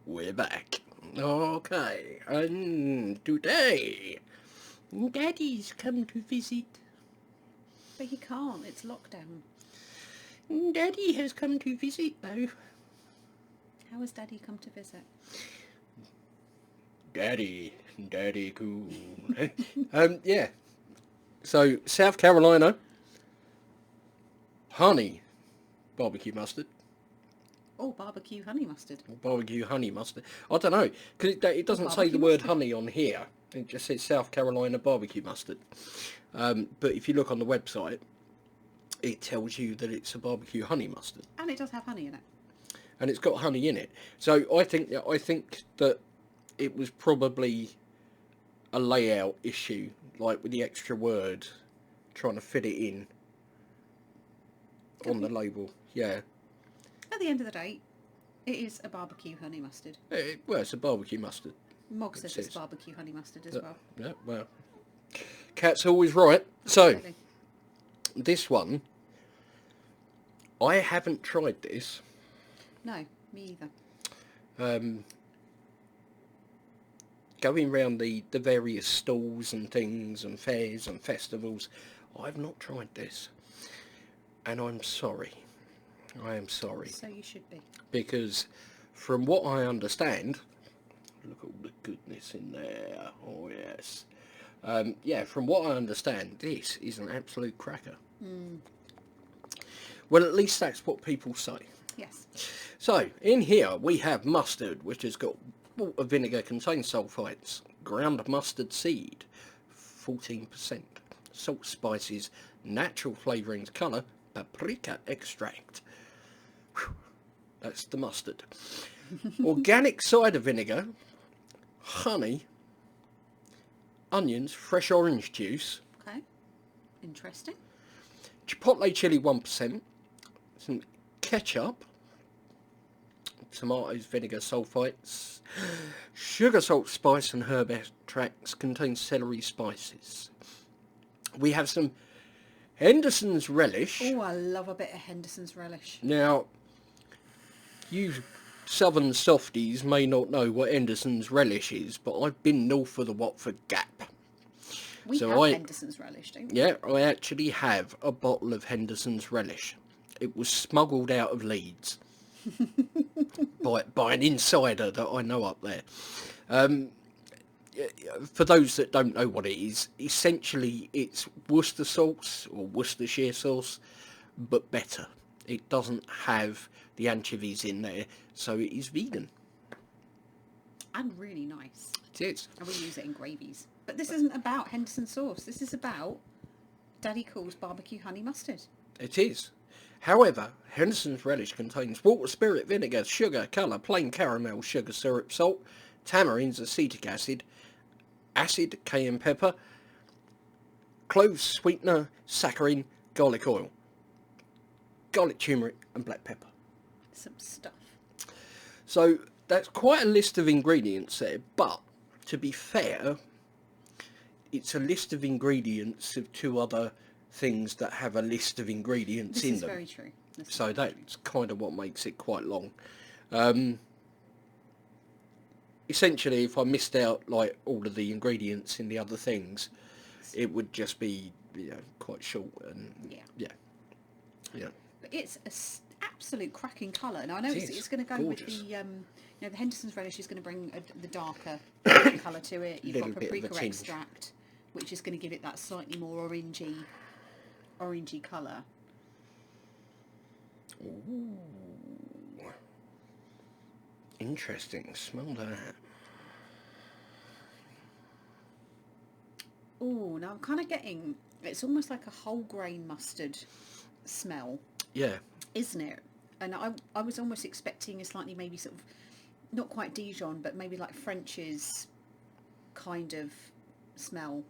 We're back. Okay, and today, Daddy's come to visit. But he can't, it's lockdown. Daddy has come to visit, though. How has Daddy come to visit? Daddy cool. Yeah. So, South Carolina, honey barbecue mustard. Oh, barbecue honey mustard. Barbecue honey mustard. I don't know, because it doesn't say the Barbecue word mustard. honey on here. It just says South Carolina barbecue mustard. But if you look on the website, it tells you that it's a barbecue honey mustard. And it does have honey in it. And it's got honey in it. So I think that it was probably a layout issue, like with the extra word, trying to fit it in on the label. Yeah. At the end of the day, it is a barbecue honey mustard. Well, it's a barbecue mustard. Mog says it's says. barbecue honey mustard as well. Yeah, well, Cat's always right. So, Absolutely. this one, I haven't tried this. No, me either. Going round the various stalls and things and fairs and festivals, I've not tried this. And I'm sorry. I am sorry. So you should be. Because from what I understand, look at all the goodness in there. Oh, yes. Yeah, from what I understand, this is an absolute cracker. Well, at least that's what people say. Yes. So, in here we have mustard, which has got water, vinegar, contains sulfites, ground mustard seed, 14%, salt, spices, natural flavourings, colour, paprika extract. Whew, that's the mustard. Organic cider vinegar, honey, onions, fresh orange juice, Okay. Interesting. chipotle chili 1%, some ketchup, tomatoes, vinegar, sulfites, sugar, salt, spice and herb extracts, contains celery spices. We have some Henderson's relish. Oh, I love a bit of Henderson's relish. Now, you southern softies may not know what Henderson's relish is, but I've been north of the Watford Gap. We So have Henderson's relish, don't we? Yeah, I actually have a bottle of Henderson's relish. It was smuggled out of Leeds by an insider that I know up there. For those that don't know what it is, essentially it's Worcester sauce or Worcestershire sauce, but better. It doesn't have the anchovies in there, so it is vegan. And really nice. It is. And we use it in gravies. But this isn't about Henderson sauce. This is about Daddy Cool's barbecue honey mustard. It is. However, Henderson's relish contains water, spirit, vinegar, sugar, colour, plain caramel, sugar, syrup, salt, tamarins, acetic acid, cayenne pepper, cloves, sweetener, saccharin, garlic oil, garlic turmeric and black pepper. Some stuff. So that's quite a list of ingredients there, but to be fair, it's a list of ingredients of two other things that have a list of ingredients This in is them. very true. So that's kind of what makes it quite long. Essentially, if I missed out like all of the ingredients in the other things, it would just be quite short and yeah. But it's an absolute cracking colour. Now I know It is. it's going to go Gorgeous. with the the Henderson's relish is going to bring the darker colour to it. You've Little got bit of a paprika tinge. extract, which is going to give it that slightly more orangey colour. Ooh. Interesting. Smell that. Oh, now I'm kind of getting, it's almost like a whole grain mustard smell, Yeah. isn't it? And I was almost expecting a slightly maybe sort of, not quite Dijon, but maybe like French's kind of smell.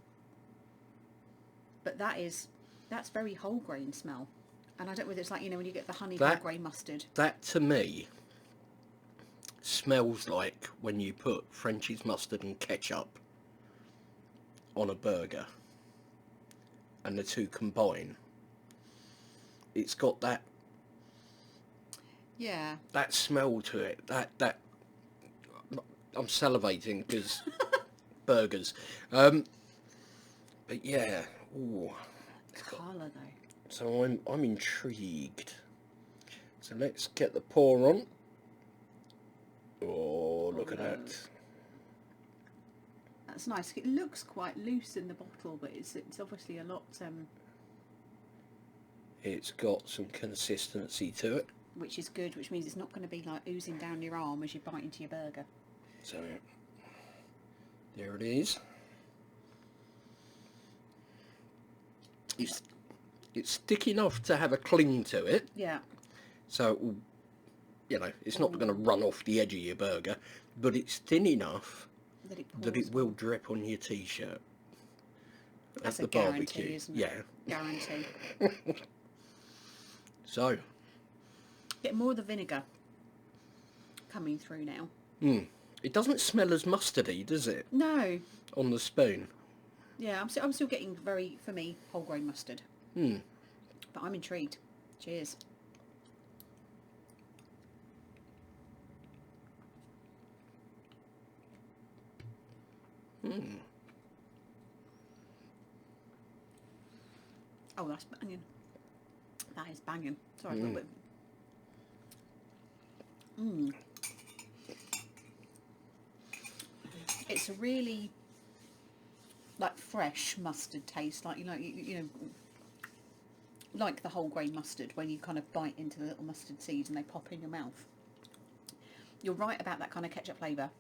But that's very whole grain smell. And I don't know whether it's like, when you get the honey whole grain mustard. That to me smells like when you put French's mustard and ketchup on a burger and the two combine. It's got that Yeah. smell to it. That I'm salivating because burgers. But yeah, ooh. Colour though. So I'm intrigued. So let's get the pour on. Oh, look at that. That's nice. It looks quite loose in the bottle, but it's obviously a lot. It's got some consistency to it. Which is good, which means it's not going to be like oozing down your arm as you bite into your burger. So there it is. It's thick enough to have a cling to it. Yeah. So it will, you know, it's not going to run off the edge of your burger, but it's thin enough that it will drip on your t-shirt. That's at a the guarantee, barbecue. isn't it? Yeah. Guarantee. So. Get more of the vinegar coming through now. It doesn't smell as mustardy, does it? No. On the spoon. Yeah, I'm still getting very, for me, whole grain mustard. But I'm intrigued. Cheers. Oh, that's banging. That is banging. Sorry, a little bit. It's a really like fresh mustard taste, like you know, like the whole grain mustard when you kind of bite into the little mustard seeds and they pop in your mouth. You're right about that kind of ketchup flavour.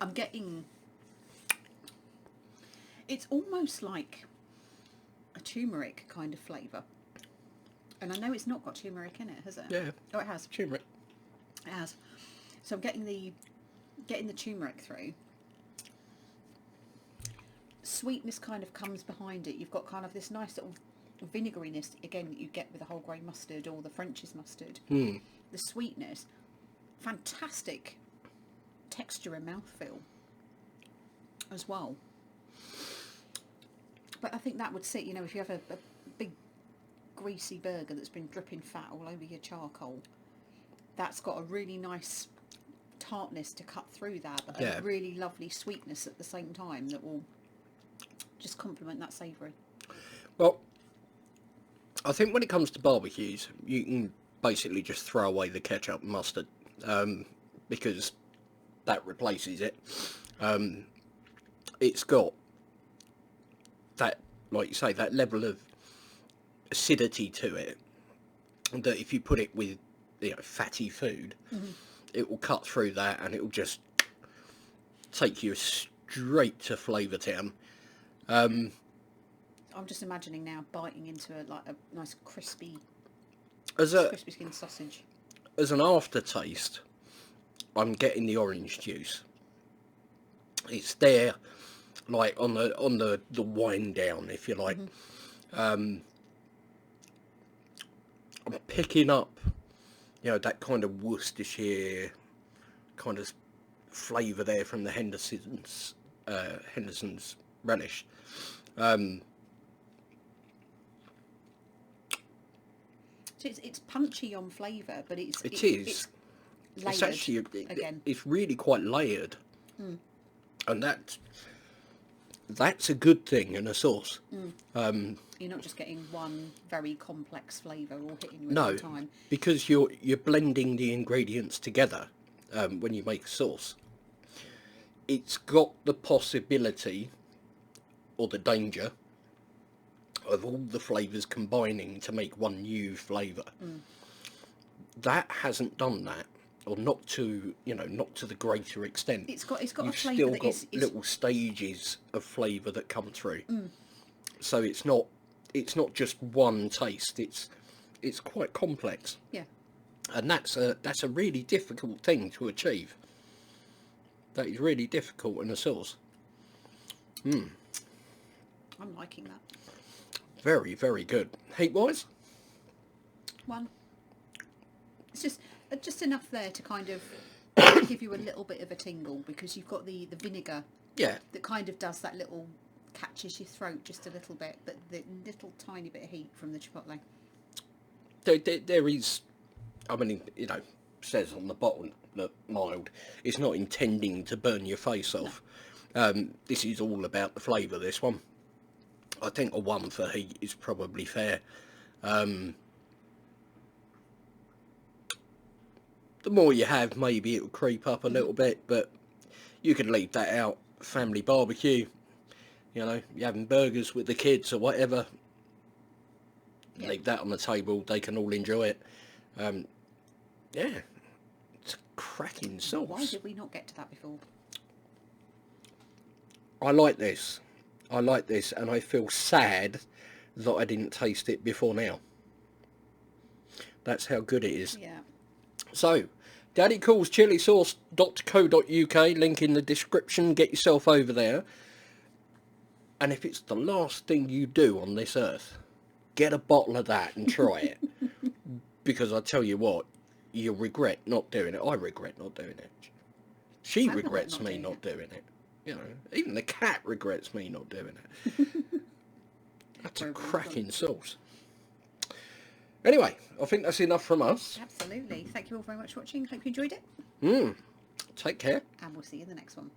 I'm getting. It's almost like a turmeric kind of flavour. And I know it's not got turmeric in it, has it? Yeah. Oh, it has. Turmeric. It has. So I'm getting the turmeric through. Sweetness kind of comes behind it. You've got kind of this nice sort of vinegariness again that you get with the whole grain mustard or the French's mustard. The sweetness, fantastic texture and mouthfeel as well. But I think that would sit, you know, if you have a big greasy burger that's been dripping fat all over your charcoal, that's got a really nice tartness to cut through that, but a really lovely sweetness at the same time that will just complement that savoury. Well, I think when it comes to barbecues, you can basically just throw away the ketchup and mustard because that replaces it. It's got that, like you say, that level of acidity to it that if you put it with, you know, fatty food, it will cut through that and it will just take you straight to Flavour Town. I'm just imagining now biting into a nice crispy skin sausage. As an aftertaste, I'm getting the orange juice. It's there, like on the wind down, if you like. I'm picking up, you know, that kind of Worcestershire kind of flavour there from the Henderson's relish. So it's punchy on flavour, but it's layered. It's actually again. It's really quite layered, and that's a good thing in a sauce. You're not just getting one very complex flavour all hitting you at one time. Because you're blending the ingredients together when you make a sauce. It's got the possibility or the danger of all the flavours combining to make one new flavour. That hasn't done that, or not to the greater extent. It's got a flavour still that got is little stages of flavour that come through. So it's not just one taste. It's quite complex. Yeah. And that's a really difficult thing to achieve. That is really difficult in a sauce. I'm liking that. Very, very good. Heat-wise? One. It's just enough there to kind of give you a little bit of a tingle because you've got the vinegar. Yeah. That kind of does that little, catches your throat just a little bit, but the little tiny bit of heat from the chipotle. There is, I mean, you know, says on the bottle, look, mild. It's not intending to burn your face off. This is all about the flavour, this one. I think a 1 for heat is probably fair. The more you have, maybe it will creep up a little bit, but you can leave that out. Family barbecue, you know, you're having burgers with the kids or whatever. Yeah. Leave that on the table, they can all enjoy it. Yeah, it's a cracking sauce. Why did we not get to that before? I like this. I like this, and I feel sad that I didn't taste it before now. That's how good it is. Yeah. So, daddycallschillisauce.co.uk, link in the description. Get yourself over there. And if it's the last thing you do on this earth, get a bottle of that and try it. Because I tell you what, you'll regret not doing it. I regret not doing it. She regrets me not doing it. You know, even the cat regrets me not doing it. That's a cracking sauce. Anyway, I think that's enough from us. Absolutely. Thank you all very much for watching. Hope you enjoyed it. Take care. And we'll see you in the next one.